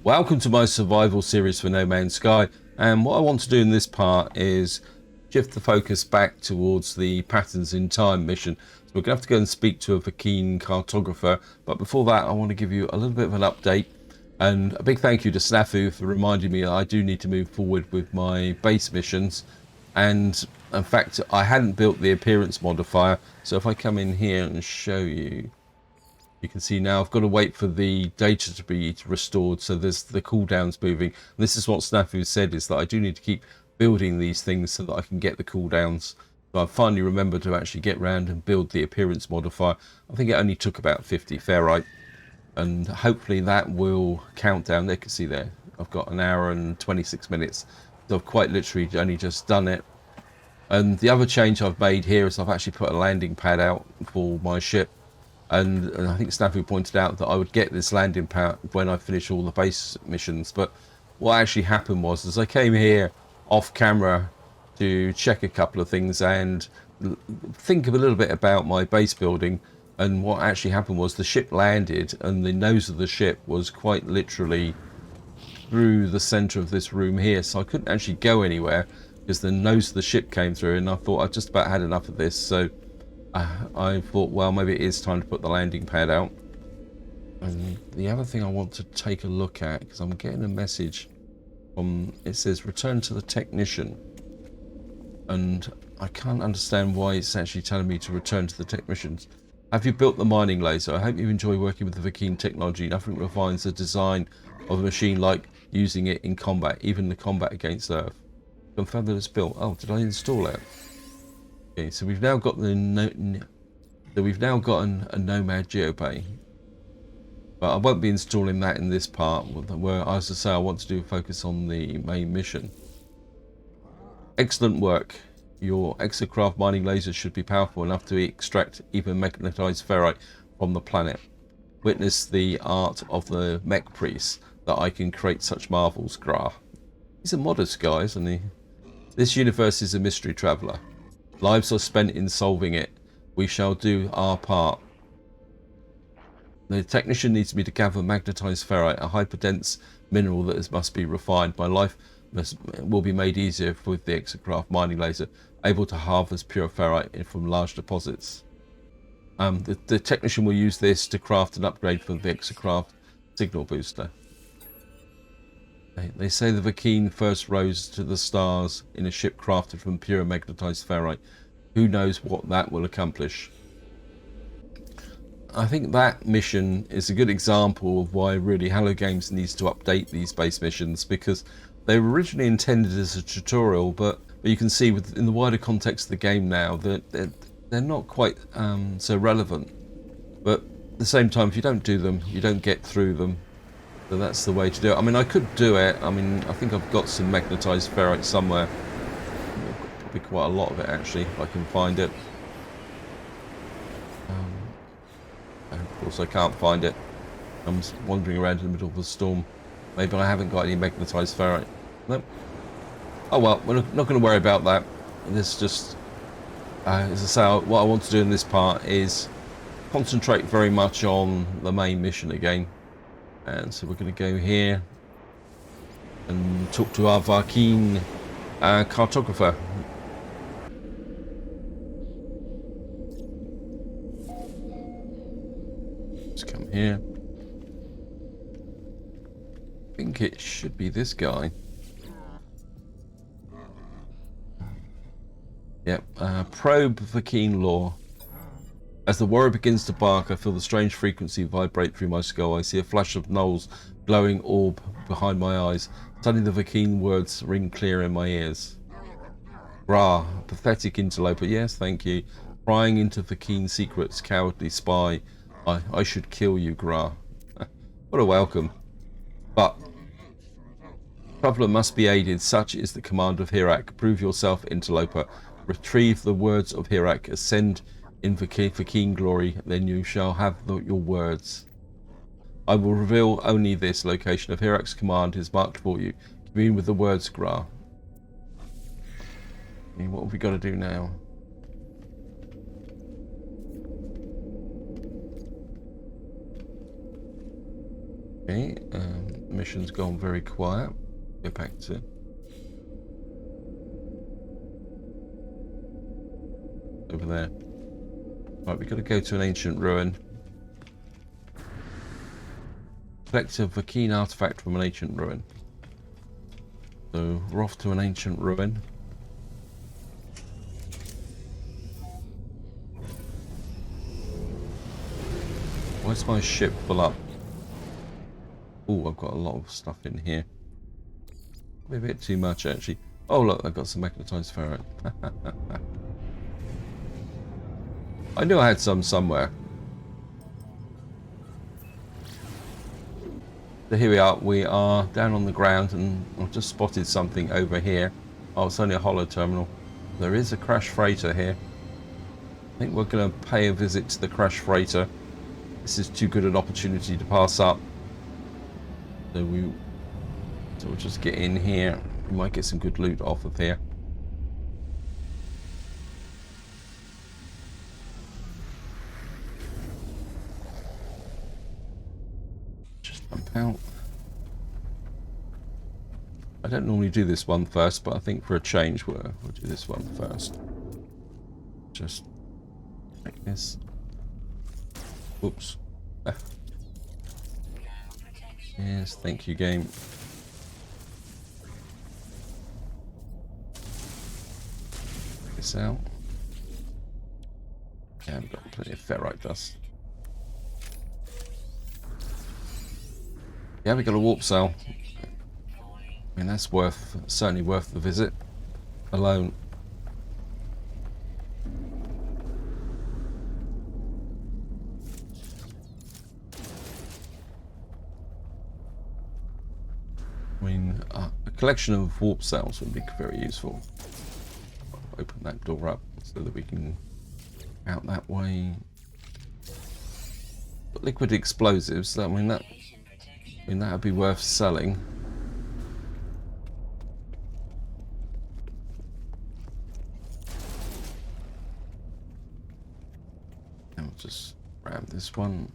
Welcome to my survival series for No Man's Sky, and what I want to do in this part is shift the focus back towards the Patterns in Time mission. So we're going to have to go and speak to a Viking cartographer, but before that I want to give you a little bit of an update, and a big thank you to Snafu for reminding me I do need to move forward with my base missions. And in fact I hadn't built the appearance modifier, so if I come in here and show you, you can see now I've got to wait for the data to be restored, so there's the cooldowns moving. And this is what Snafu said, is that I do need to keep building these things so that I can get the cooldowns. So I finally remembered to actually get round and build the appearance modifier. I think it only took about 50 ferrite, and hopefully that will count down. There, you can see there I've got an hour and 26 minutes, so I've quite literally only just done it. And the other change I've made here is I've actually put a landing pad out for my ship. And I think Snafu pointed out that I would get this landing pad when I finish all the base missions. But what actually happened was, as I came here off camera to check a couple of things and think a little bit about my base building, and what actually happened was the ship landed and the nose of the ship was quite literally through the center of this room here. So I couldn't actually go anywhere because the nose of the ship came through, and I thought I just about had enough of this. So I thought, well, maybe it is time to put the landing pad out. And the other thing I want to take a look at, because I'm getting a message from, it says return to the technician, and I can't understand why it's actually telling me to return to the technicians. Have you built the mining laser? I hope you enjoy working with the Viking technology. Nothing refines the design of a machine like using it in combat, even the combat against Earth. Confirm that it's built. Oh, did I install it? Okay, so we've now got a Nomad Geobay, but I won't be installing that in this part. Where, as I say, I want to do a focus on the main mission. Excellent work. Your exocraft mining lasers should be powerful enough to extract even magnetized ferrite from the planet. Witness the art of the mech priest that I can create such marvels. Grah. He's a modest guy, isn't he? This universe is a mystery traveler. Lives are spent in solving it. We shall do our part. The technician needs me to gather magnetized ferrite, a hyperdense mineral that must be refined. My life will be made easier with the exocraft mining laser, able to harvest pure ferrite from large deposits. The technician will use this to craft an upgrade for the exocraft signal booster. They say the Viking first rose to the stars in a ship crafted from pure magnetized ferrite. Who knows what that will accomplish? I think that mission is a good example of why really Hello Games needs to update these base missions, because they were originally intended as a tutorial, but you can see in the wider context of the game now that they're not quite so relevant. But at the same time, if you don't do them, you don't get through them. So that's the way to do it. I mean, I could do it. I mean, I think I've got some magnetized ferrite somewhere. Probably quite a lot of it, actually, if I can find it. And of course, I can't find it. I'm wandering around in the middle of a storm. Maybe I haven't got any magnetized ferrite. Nope. Oh well, we're not going to worry about that. This just, as I say, what I want to do in this part is concentrate very much on the main mission again. And so we're going to go here and talk to our Viking cartographer. Let's come here. I think it should be this guy. Yep, probe Viking lore. As the warrior begins to bark, I feel the strange frequency vibrate through my skull. I see a flash of Noel's glowing orb behind my eyes. Suddenly the Viking words ring clear in my ears. Rah, pathetic interloper. Yes, thank you. Prying into Viking secrets, cowardly spy. I should kill you, Grah. What a welcome. But traveller must be aided. Such is the command of Hirak. Prove yourself, interloper. Retrieve the words of Hirak. Ascend in Viking glory, then you shall have your words. I will reveal only this. Location of Hirak's command is marked for you. Commune with the words, Grah. What have we got to do now? Okay, mission's gone very quiet. Go back to over there. Right, we've got to go to an ancient ruin. Collect a Viking artifact from an ancient ruin. So we're off to an ancient ruin. Where's my ship full up? Oh, I've got a lot of stuff in here. Maybe a bit too much actually. Oh look, I've got some magnetized ferrite. I knew I had some somewhere. So here we are. We are down on the ground, and I've just spotted something over here. Oh, it's only a hollow terminal. There is a crash freighter here. I think we're going to pay a visit to the crash freighter. This is too good an opportunity to pass up. So we'll just get in here. We might get some good loot off of here. Just jump out. I don't normally do this one first, but I think for a change we'll do this one first. Just like this. Oops. Ah. Yes, thank you, game. This out. Yeah, we've got plenty of ferrite dust. Yeah, we got a warp cell. I mean, that's certainly worth the visit alone. I mean, a collection of warp cells would be very useful. Open that door up so that we can out that way. But liquid explosives, I mean that would be worth selling. And we'll just grab this one.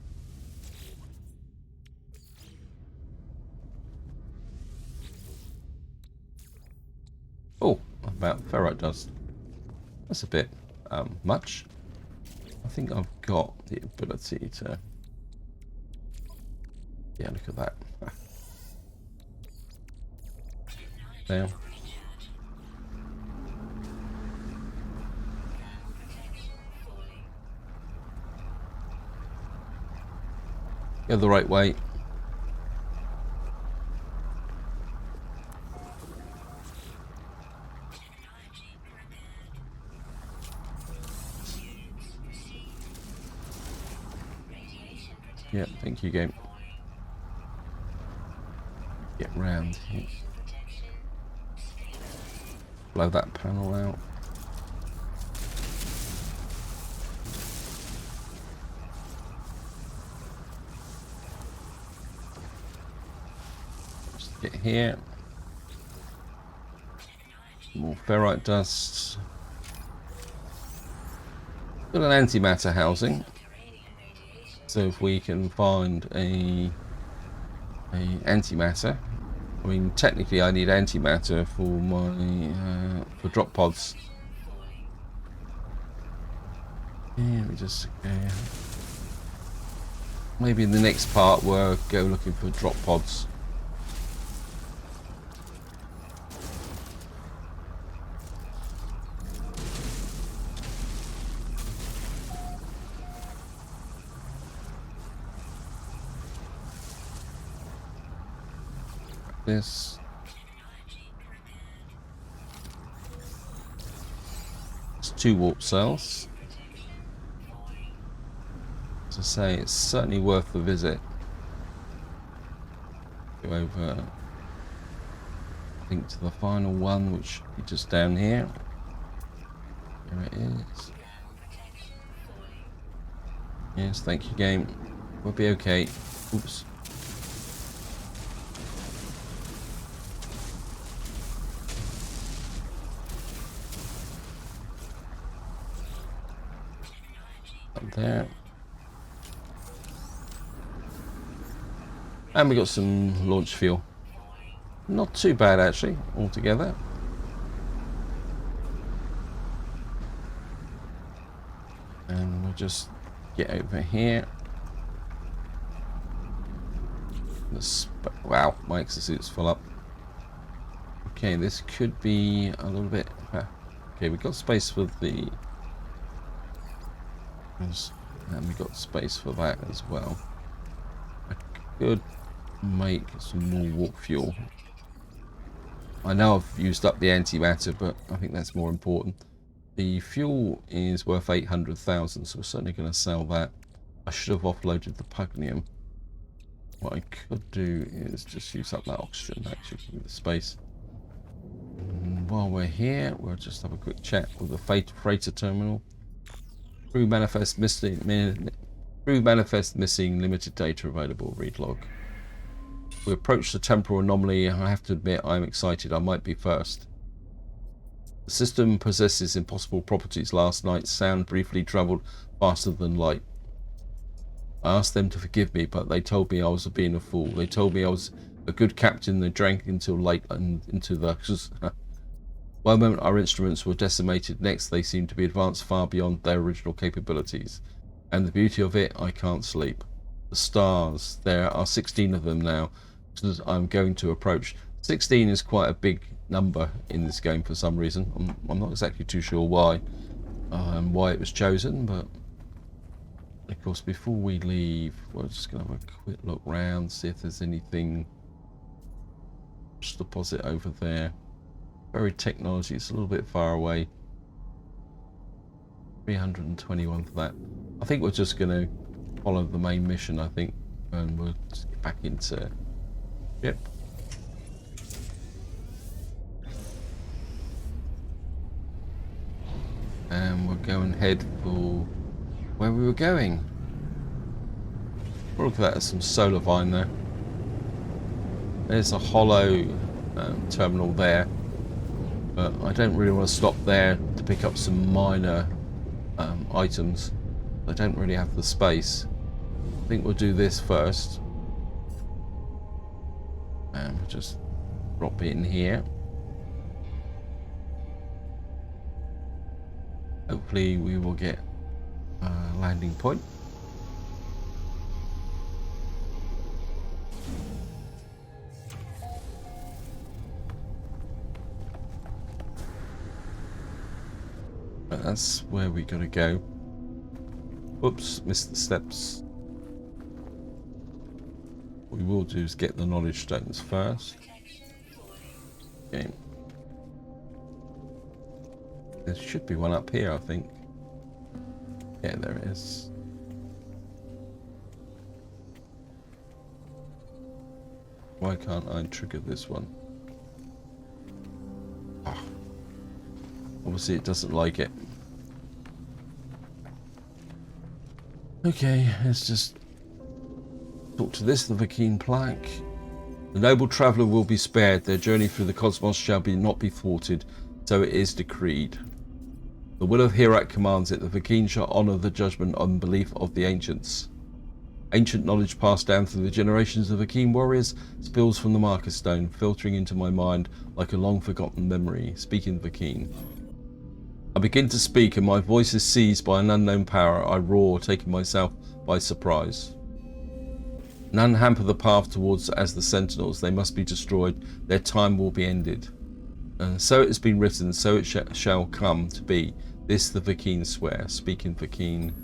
Oh, about ferrite dust. That's a bit much. I think I've got the ability to... Yeah, look at that. There. Go the right way. Yeah, thank you, game. Get round here. Blow that panel out. Just get here. More ferrite dust. Got an antimatter housing. So if we can find a antimatter, I mean technically I need antimatter for my for drop pods. Yeah, we just maybe in the next part we'll go looking for drop pods. This. It's 2 warp cells. As I say, it's certainly worth the visit. Go over, I think, to the final one, which should be just down here. There it is. Yes, thank you, game. We'll be okay. Oops. Up there. And we got some launch fuel. Not too bad actually, altogether. And we'll just get over here. Wow, my exosuit's full up. Okay, this could be a little bit... Okay, we've got space for the... And we've got space for that as well. I could make some more warp fuel. I know I've used up the antimatter, but I think that's more important. The fuel is worth 800,000, so we're certainly going to sell that. I should have offloaded the pugnium. What I could do is just use up that oxygen, actually, give me the space. And while we're here, we'll just have a quick chat with the freighter terminal. Crew manifest missing, limited data available, read log. We approach the temporal anomaly. I have to admit I'm excited. I might be first. The system possesses impossible properties. Last night sound briefly travelled faster than light. I asked them to forgive me, but they told me I was being a fool. They told me I was a good captain. They drank until late and into the... One moment our instruments were decimated, next they seemed to be advanced far beyond their original capabilities. And the beauty of it, I can't sleep. The stars, there are 16 of them now, so I'm going to approach. 16 is quite a big number in this game for some reason. I'm not exactly too sure why it was chosen, but of course before we leave, we're just going to have a quick look round, see if there's anything. Just deposit over there. Buried technology, it's a little bit far away. 321 for that. I think we're just going to follow the main mission, I think, and we'll just get back into ship. And we'll go and head for where we were going. Look at that, there's some solar vine there. There's a hollow terminal there, but I don't really want to stop there to pick up some minor items. I don't really have the space. I think we'll do this first. And we'll just drop it in here. Hopefully we will get a landing point. But that's where we gotta go. Whoops, missed the steps. What we will do is get the knowledge stones first. Okay. There should be one up here, I think. Yeah, there it is. Why can't I trigger this one? Oh. Obviously it doesn't like it. Okay, let's just talk to this, the Viking plaque. The noble traveller will be spared. Their journey through the cosmos shall not be thwarted. So it is decreed. The will of Hirac commands it. The Viking shall honour the judgment and belief of the ancients. Ancient knowledge passed down through the generations of Viking warriors spills from the marker stone, filtering into my mind like a long-forgotten memory. Speaking Viking. I begin to speak, and my voice is seized by an unknown power. I roar, taking myself by surprise. None hamper the path towards as the sentinels. They must be destroyed. Their time will be ended. So it has been written, so it shall come to be. This the Viking swear. Speaking Viking.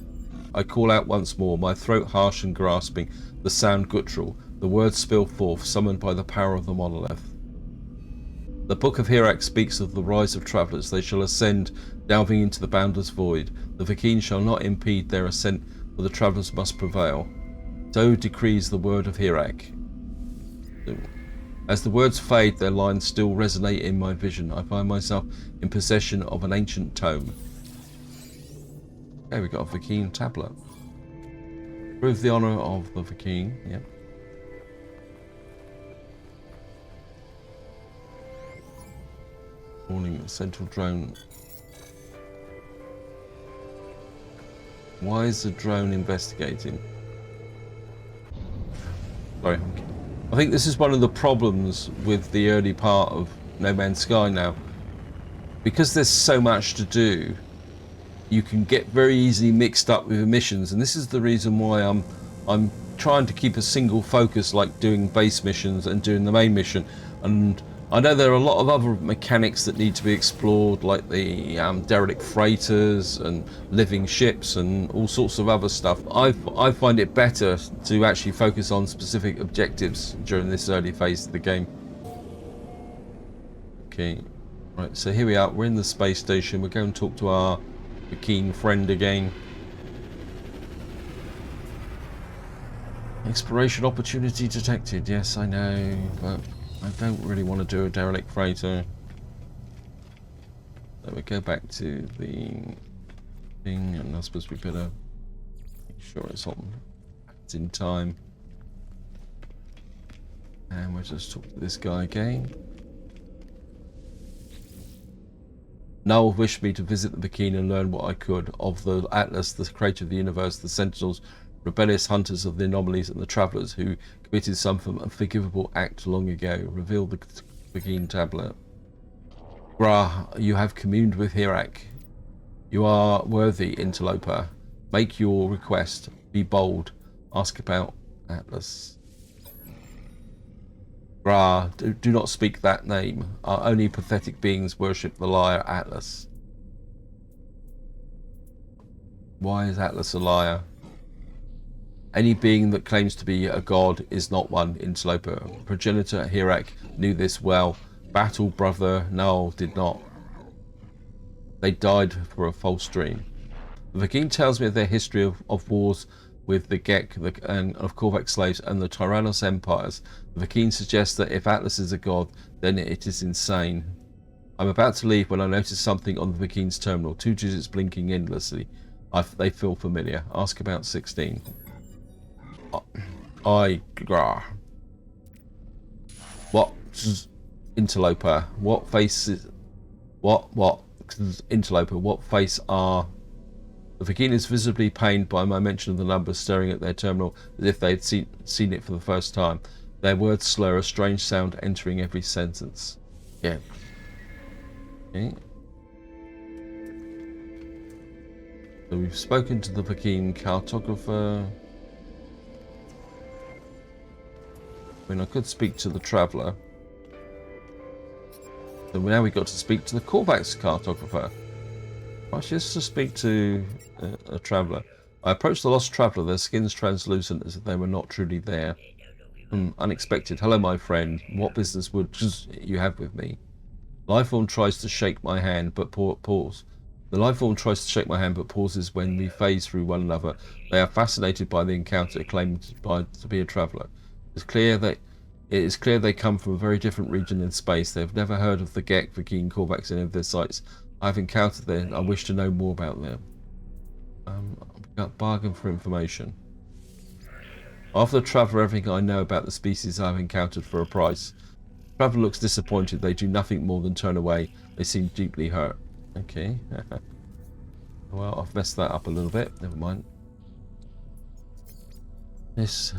I call out once more, my throat harsh and grasping, the sound guttural. The words spill forth, summoned by the power of the monolith. The Book of Hirac speaks of the rise of travellers. They shall ascend, delving into the boundless void. The Viking shall not impede their ascent, for the travellers must prevail. So decrees the word of Hirac. As the words fade, their lines still resonate in my vision. I find myself in possession of an ancient tome. Okay, we got a Viking tablet. Prove the honour of the Viking. Yep. Warning, central drone. Why is the drone investigating? Sorry, think this is one of the problems with the early part of No Man's Sky now. Because there's so much to do, you can get very easily mixed up with missions, and this is the reason why I'm trying to keep a single focus, like doing base missions and doing the main mission. And I know there are a lot of other mechanics that need to be explored, like the derelict freighters and living ships and all sorts of other stuff. I find it better to actually focus on specific objectives during this early phase of the game. Okay, right, so here we are. We're in the space station. We're going to talk to our keen friend again. Exploration opportunity detected. Yes, I know, but I don't really want to do a derelict freighter. So we go back to the thing, and I suppose we better make sure it's in time. And we'll just talk to this guy again. Null wished me to visit the Viking and learn what I could of the Atlas, the creator of the universe, the Sentinels, rebellious hunters of the anomalies, and the travellers who committed some unforgivable act long ago. Reveal the Viking tablet. Grah, you have communed with Hirak. You are worthy, interloper. Make your request. Be bold. Ask about Atlas. Grah, do not speak that name. Our only pathetic beings worship the liar Atlas. Why is Atlas a liar? Any being that claims to be a god is not one, interloper. Progenitor Hirak knew this well. Battle brother Null did not. They died for a false dream. The Viking tells me of their history of wars with the Gek and of Korvax slaves and the Tyrannos empires. The Viking suggests that if Atlas is a god, then it is insane. I'm about to leave when I notice something on the Viking's terminal. 2 digits blinking endlessly. They feel familiar. Ask about 16. Grah. What? Interloper. What face is... What? Interloper. What face are... The Viking is visibly pained by my mention of the numbers, staring at their terminal as if they had seen it for the first time. Their words slur, a strange sound entering every sentence. Yeah. Okay. So we've spoken to the Viking cartographer. I mean, I could speak to the traveller. So now we got to speak to the Korvax cartographer. Actually, let's just speak to a traveller. I approached the lost traveller, their skins translucent as if they were not truly there. Unexpected. Hello, my friend. What business would you have with me? Lifeform tries to shake my hand, but pause. The lifeform tries to shake my hand, but pauses when we phase through one another. They are fascinated by the encounter, claimed to be a traveller. It is clear they come from a very different region in space. They have never heard of the Gek, Viking, Korvax, any of their sites. I've encountered them. I wish to know more about them. I've got bargain for information. After the traveller everything I know about the species I've encountered for a price. The traveller looks disappointed. They do nothing more than turn away. They seem deeply hurt. Okay. Well, I've messed that up a little bit. Never mind. This...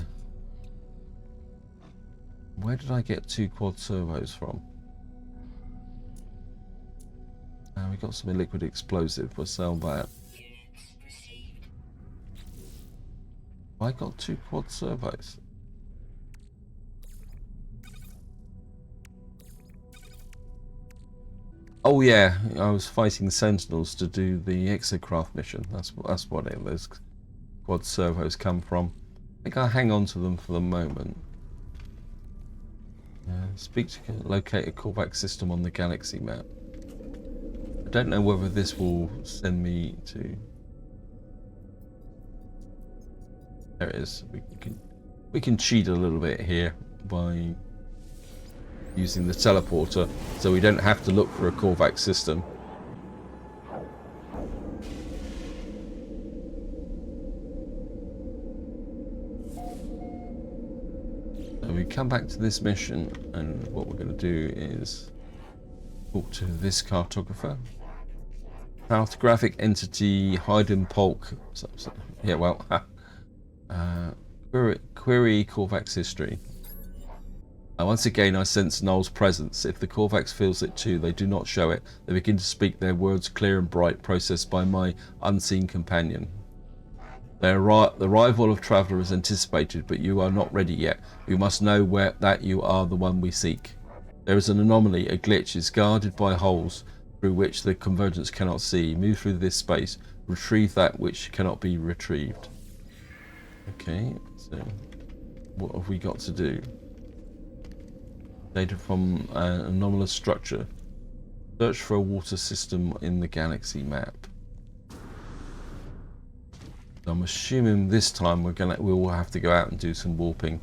Where did I get 2 quad servos from? We got some liquid explosive. We'll sell that. I got 2 quad servos. Oh yeah, I was fighting Sentinels to do the exocraft mission. That's what those quad servos come from. I think I'll hang on to them for the moment. Speak to locate a callback system on the galaxy map. I don't know whether this will send me to... There it is. We can cheat a little bit here by using the teleporter, so we don't have to look for a callback system. So we come back to this mission, and what we're going to do is talk to this cartographer. Cartographic entity Hayden Polk. Yeah, well, query Korvax history. Once again, I sense Noel's presence. If the Korvax feels it too, they do not show it. They begin to speak their words clear and bright, processed by my unseen companion. The arrival of Traveller is anticipated, but you are not ready yet. We must know that you are the one we seek. There is an anomaly, a glitch, is guarded by holes through which the convergence cannot see. Move through this space. Retrieve that which cannot be retrieved. Okay, so what have we got to do? Data from an anomalous structure. Search for a water system in the galaxy map. I'm assuming this time we will have to go out and do some warping.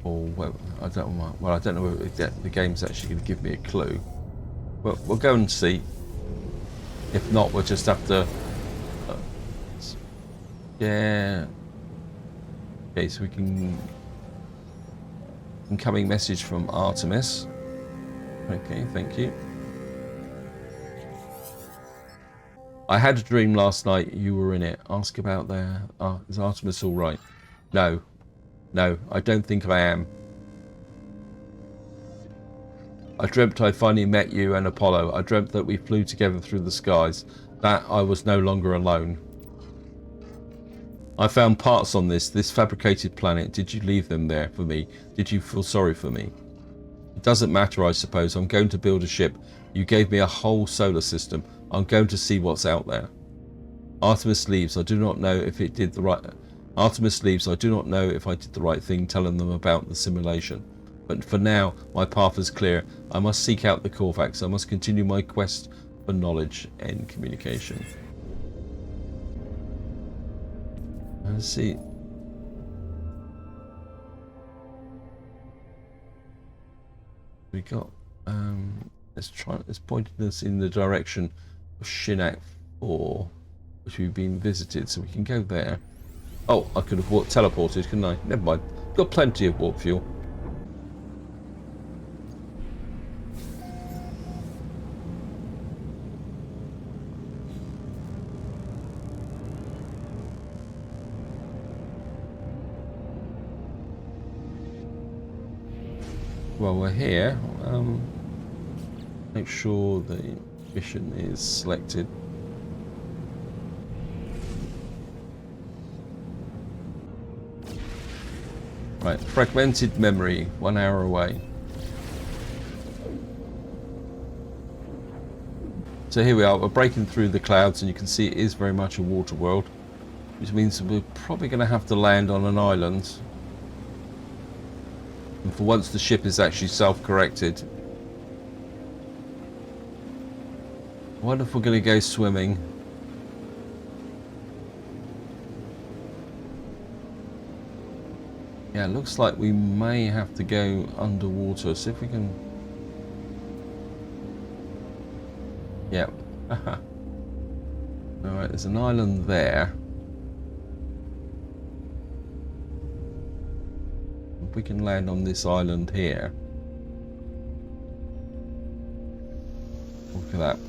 Or well, I don't know whether the game's actually going to give me a clue. But we'll go and see. If not, we'll just have to. Yeah. Okay, so we can. Incoming message from Artemis. Okay, thank you. I had a dream last night. You were in it. Ask about there. Is Artemis all right? No. No, I don't think I am. I dreamt I finally met you and Apollo. I dreamt that we flew together through the skies. That I was no longer alone. I found parts on this fabricated planet. Did you leave them there for me? Did you feel sorry for me? It doesn't matter, I suppose. I'm going to build a ship. You gave me a whole solar system. I'm going to see what's out there. Artemis leaves. I do not know if it did the right... Artemis leaves. I do not know if I did the right thing telling them about the simulation. But for now, my path is clear. I must seek out the Korvax. I must continue my quest for knowledge and communication. Let's see. We got it's pointing us in the direction of Shinak 4, which we've been visited, so we can go there. Oh, I could have teleported, couldn't I? Never mind. Got plenty of warp fuel. Well, we're here. Make sure the mission is selected. Right, fragmented memory, 1 hour away. So here we are, we're breaking through the clouds, and you can see it is very much a water world, which means we're probably going to have to land on an island. And for once the ship is actually self-corrected. I wonder if we're going to go swimming. Yeah, it looks like we may have to go underwater. See if we can... Yeah. Alright, there's an island there. If we can land on this island here. Look at that.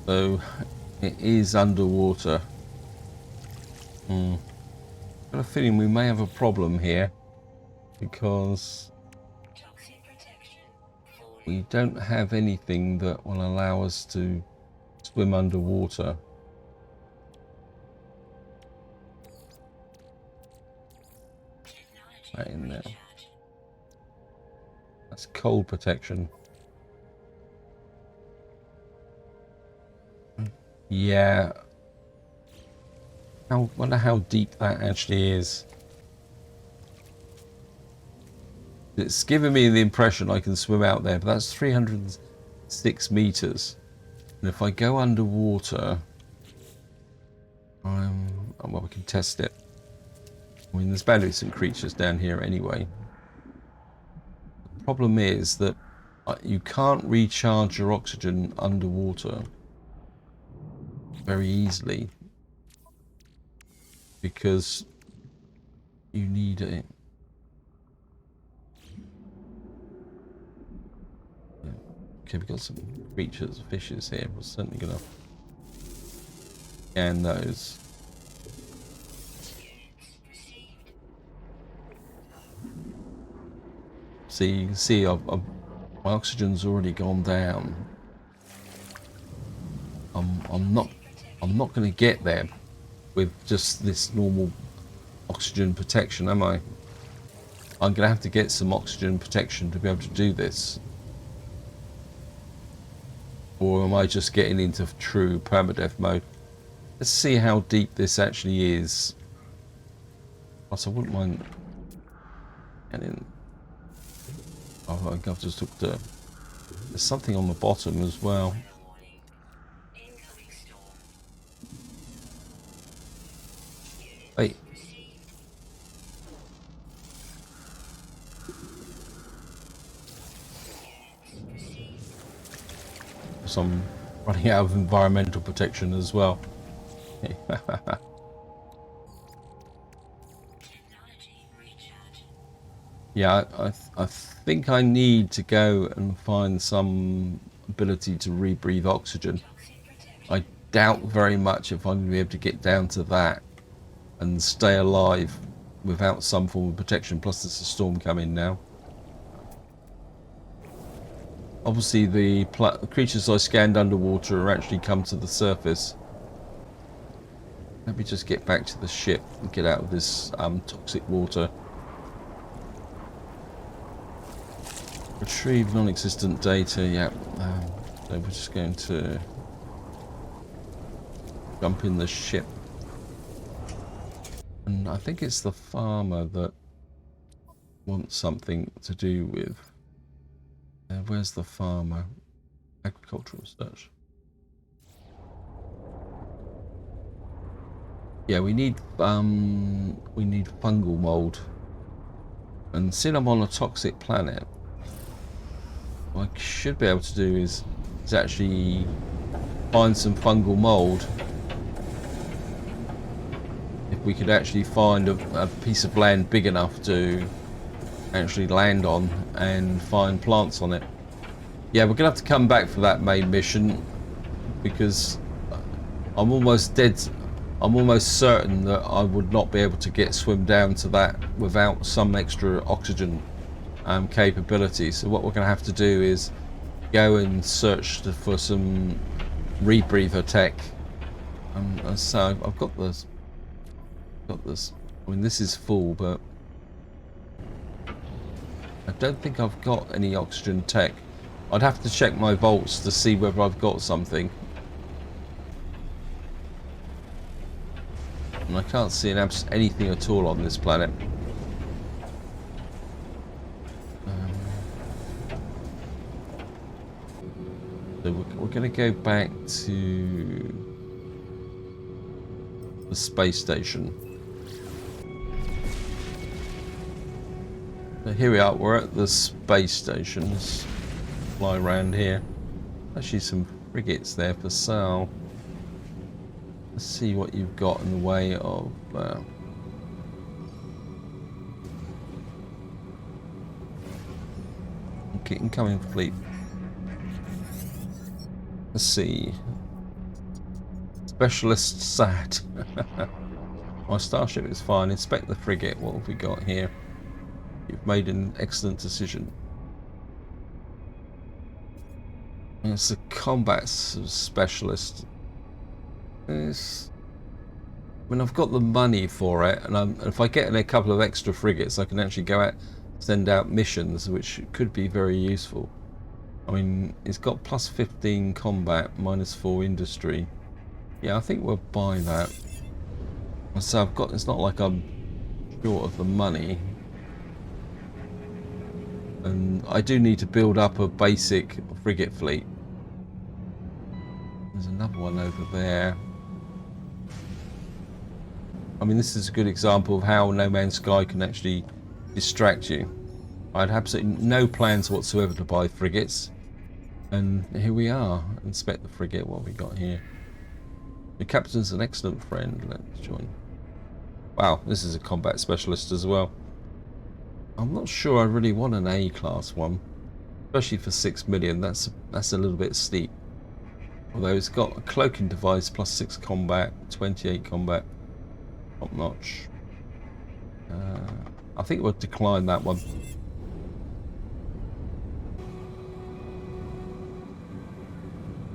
So it is underwater. Got a feeling we may have a problem here because we don't have anything that will allow us to swim underwater. Right in there. That's cold protection. Yeah. I wonder how deep that actually is. It's giving me the impression I can swim out there, but that's 306 meters. And if I go underwater, well, we can test it. I mean, there's bound to be some creatures down here anyway. The problem is that you can't recharge your oxygen underwater very easily because you need it. Okay, we've got some creatures, fishes here. We're certainly going to scan those. See, you can see my oxygen's already gone down. I'm not going to get there with just this normal oxygen protection, am I? I'm going to have to get some oxygen protection to be able to do this. Or am I just getting into true permadeath mode? Let's see how deep this actually is. Plus, I wouldn't mind getting... Oh, I think I've just looked at... There's something on the bottom as well. Wait. So I'm running out of environmental protection as well. Yeah, I think I need to go and find some ability to rebreathe oxygen. I doubt very much if I'm going to be able to get down to that and stay alive without some form of protection. Plus there's a storm coming now. Obviously the creatures I scanned underwater are actually come to the surface. Let me just get back to the ship and get out of this toxic water. Retrieve non-existent data, yeah. So we're just going to jump in the ship. And I think it's the farmer that wants something to do with... where's the farmer? Agricultural research. Yeah, we need fungal mold. And since I'm on a toxic planet, what I should be able to do is actually find some fungal mold. If we could actually find a piece of land big enough to actually land on and find plants on it. Yeah, we're gonna have to come back for that main mission because I'm almost dead. I'm almost certain that I would not be able to swim down to that without some extra oxygen capability. So what we're going to have to do is go and search for some rebreather tech. So I've got this. I mean, this is full, but I don't think I've got any oxygen tech. I'd have to check my vaults to see whether I've got something. And I can't see anything at all on this planet. So we're going to go back to the space station. So here we are, we're at the space station. Let's fly around here. Actually some frigates there for sale. Let's see what you've got in the way of okay, incoming fleet. Let's see. Specialist SAT. My starship is fine. Inspect the frigate. What have we got here? You've made an excellent decision. It's a combat specialist. I mean, I've got the money for it, and if I get a couple of extra frigates, I can actually go out, send out missions, which could be very useful. I mean, it's got plus 15 combat, minus 4 industry. Yeah, I think we'll buy that. So I've got. It's not like I'm short of the money, and I do need to build up a basic frigate fleet. There's another one over there. I mean, this is a good example of how No Man's Sky can actually distract you. I had absolutely no plans whatsoever to buy frigates, and here we are. Inspect the frigate. What have we got here? The captain's an excellent friend. Let's join. Wow, this is a combat specialist as well. I'm not sure I really want an A-class one. especially for 6 million. That's a little bit steep. Although it's got a cloaking device plus 6 combat, 28 combat, top notch. I think we'll decline that one.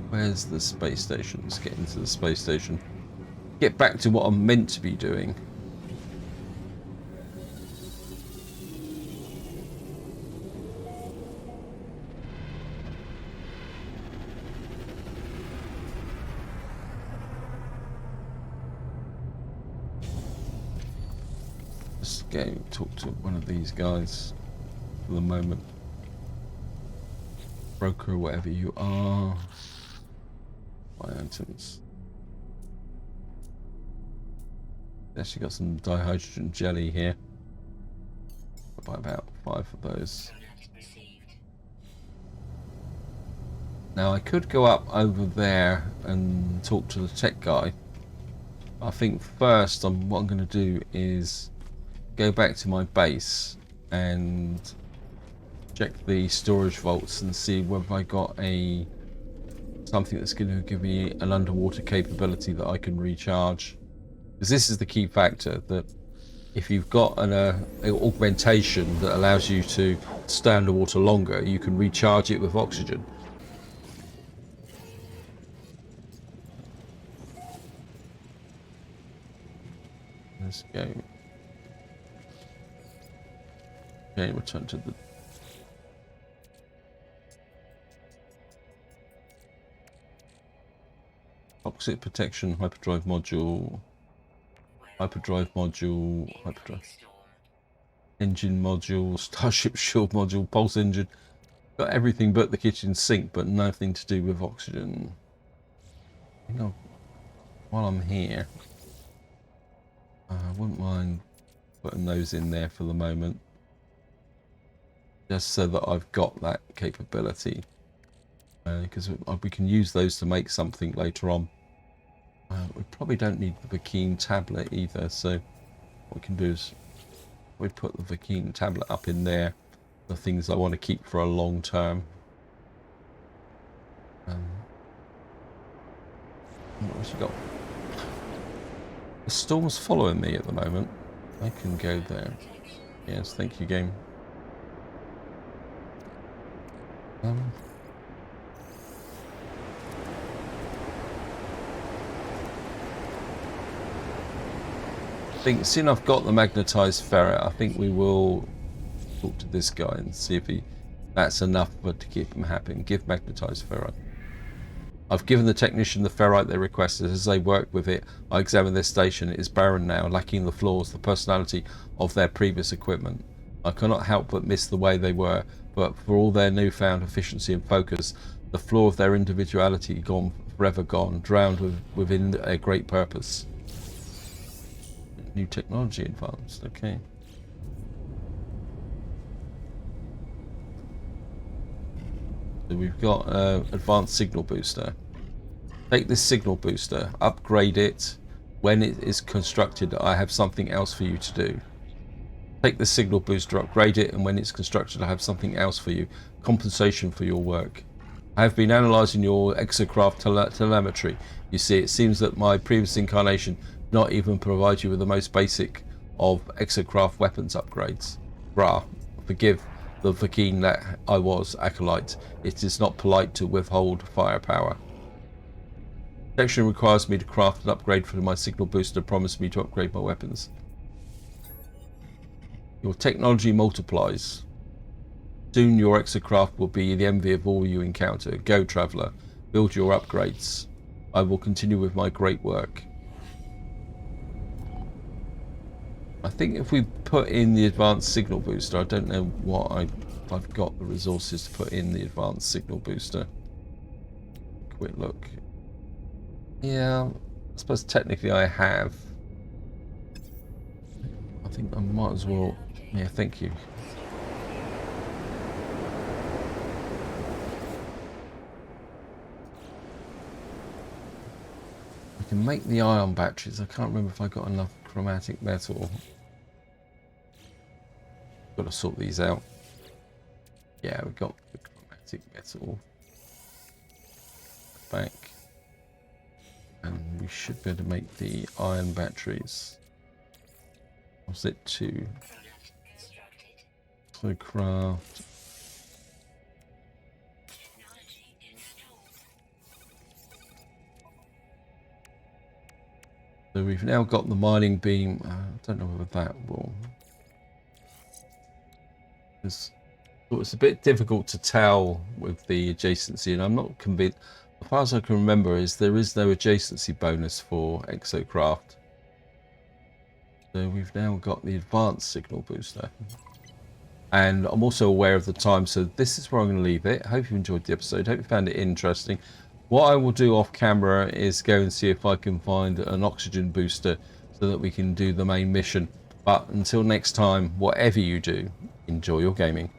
Where's the space station? Let's get into the space station. Get back to what I'm meant to be doing. Just go talk to one of these guys for the moment. Broker, whatever you are. My items. Actually got some dihydrogen jelly here. I'll buy about 5 of those. Now I could go up over there and talk to the tech guy. I think first what I'm going to do is go back to my base and check the storage vaults and see whether I got something that's going to give me an underwater capability that I can recharge. Because this is the key factor, that if you've got an augmentation that allows you to stay underwater longer, you can recharge it with oxygen. Let's go. Okay, return to the... Toxic protection, hyperdrive module, hyperdrive, engine module, starship shield module, pulse engine. Got everything but the kitchen sink, but nothing to do with oxygen. You know, while I'm here, I wouldn't mind putting those in there for the moment, just so that I've got that capability, because we can use those to make something later on. We probably don't need the Viking tablet either, so what we can do is we put the Viking tablet up in there, the things I want to keep for a long term. What else you got? The storm's following me at the moment. I can go there. Yes, thank you, game. I think soon I've got the magnetized ferrite, I think we will talk to this guy and see if that's enough to keep him happy and give magnetized ferrite. I've given the technician the ferrite they requested. As they work with it, I examined their station. It is barren now, lacking the flaws, the personality of their previous equipment. I cannot help but miss the way they were, but for all their newfound efficiency and focus, the flaw of their individuality gone, forever gone, drowned within a great purpose. New technology advanced, okay. So we've got advanced signal booster. Take this signal booster, upgrade it. When it is constructed, I have something else for you to do. Take the signal booster, upgrade it, and when it's constructed, I have something else for you. Compensation for your work. I have been analysing your exocraft telemetry. You see, it seems that my previous incarnation did not even provide you with the most basic of exocraft weapons upgrades. Brah, forgive the Viking that I was, Acolyte. It is not polite to withhold firepower. Protection requires me to craft an upgrade for my signal booster. Promise me to upgrade my weapons. Your technology multiplies. Soon your exocraft will be the envy of all you encounter. Go, traveller. Build your upgrades. I will continue with my great work. I think if we put in the advanced signal booster, I don't know what I've got the resources to put in the advanced signal booster. Quick look. Yeah, I suppose technically I have. I think I might as well. Yeah, thank you. I can make the ion batteries. I can't remember if I got enough chromatic metal. Got to sort these out. Yeah, we got the magnetic metal back, and we should be able to make the iron batteries. What's it to? So craft. So we've now got the mining beam. I don't know whether that will. It's a bit difficult to tell with the adjacency, and I'm not convinced. As far as I can remember, there is no adjacency bonus for Exocraft. So we've now got the advanced signal booster. And I'm also aware of the time, so this is where I'm going to leave it. I hope you enjoyed the episode. Hope you found it interesting. What I will do off camera is go and see if I can find an oxygen booster so that we can do the main mission. But until next time, whatever you do, enjoy your gaming.